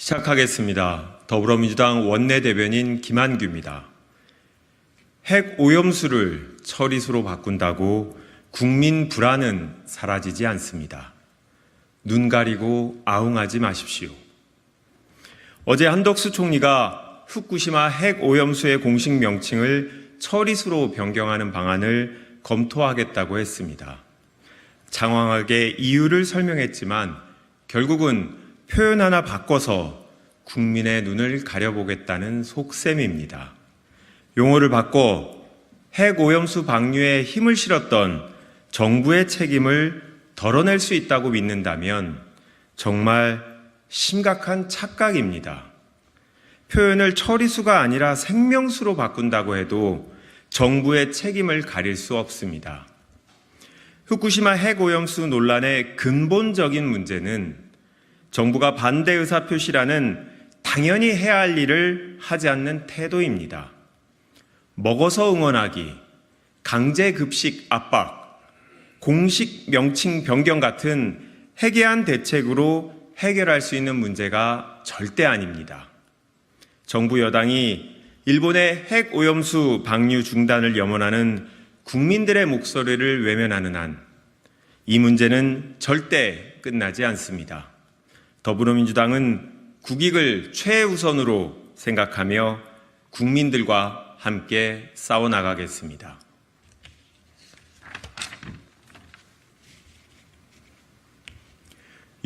시작하겠습니다. 더불어민주당 원내대변인 김한규입니다. 핵 오염수를 처리수로 바꾼다고 국민 불안은 사라지지 않습니다. 눈 가리고 아웅하지 마십시오. 어제 한덕수 총리가 후쿠시마 핵 오염수의 공식 명칭을 처리수로 변경하는 방안을 검토하겠다고 했습니다. 장황하게 이유를 설명했지만 결국은 표현 하나 바꿔서 국민의 눈을 가려보겠다는 속셈입니다. 용어를 바꿔 핵 오염수 방류에 힘을 실었던 정부의 책임을 덜어낼 수 있다고 믿는다면 정말 심각한 착각입니다. 표현을 처리수가 아니라 생명수로 바꾼다고 해도 정부의 책임을 가릴 수 없습니다. 후쿠시마 핵 오염수 논란의 근본적인 문제는 정부가 반대 의사 표시라는 당연히 해야 할 일을 하지 않는 태도입니다. 먹어서 응원하기, 강제급식 압박, 공식 명칭 변경 같은 해괴한 대책으로 해결할 수 있는 문제가 절대 아닙니다. 정부 여당이 일본의 핵 오염수 방류 중단을 염원하는 국민들의 목소리를 외면하는 한 이 문제는 절대 끝나지 않습니다. 더불어민주당은 국익을 최우선으로 생각하며 국민들과 함께 싸워나가겠습니다.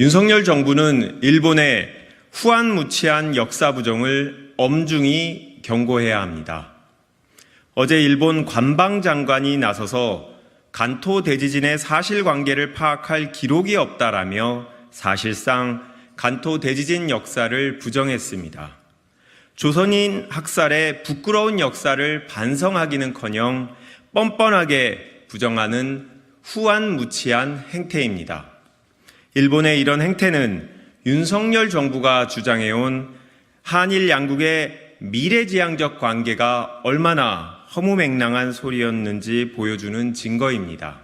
윤석열 정부는 일본의 후안무치한 역사 부정을 엄중히 경고해야 합니다. 어제 일본 관방장관이 나서서 간토 대지진의 사실관계를 파악할 기록이 없다라며 사실상 간토 대지진 역사를 부정했습니다. 조선인 학살의 부끄러운 역사를 반성하기는커녕 뻔뻔하게 부정하는 후안무치한 행태입니다. 일본의 이런 행태는 윤석열 정부가 주장해온 한일 양국의 미래지향적 관계가 얼마나 허무맹랑한 소리였는지 보여주는 증거입니다.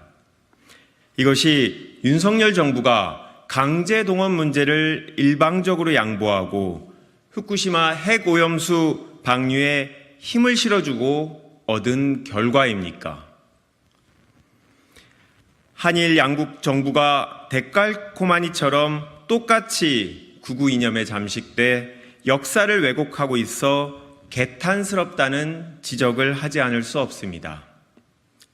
이것이 윤석열 정부가 강제동원 문제를 일방적으로 양보하고 후쿠시마 핵 오염수 방류에 힘을 실어주고 얻은 결과입니까? 한일 양국 정부가 데칼코마니처럼 똑같이 구구 이념에 잠식돼 역사를 왜곡하고 있어 개탄스럽다는 지적을 하지 않을 수 없습니다.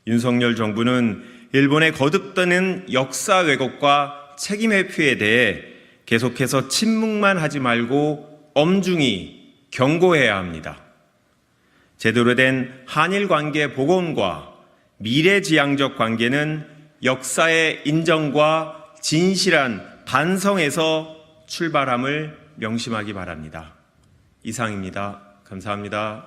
윤석열 정부는 일본의 거듭되는 역사 왜곡과 책임 회피에 대해 계속해서 침묵만 하지 말고 엄중히 경고해야 합니다. 제대로 된 한일 관계 복원과 미래지향적 관계는 역사의 인정과 진실한 반성에서 출발함을 명심하기 바랍니다. 이상입니다. 감사합니다.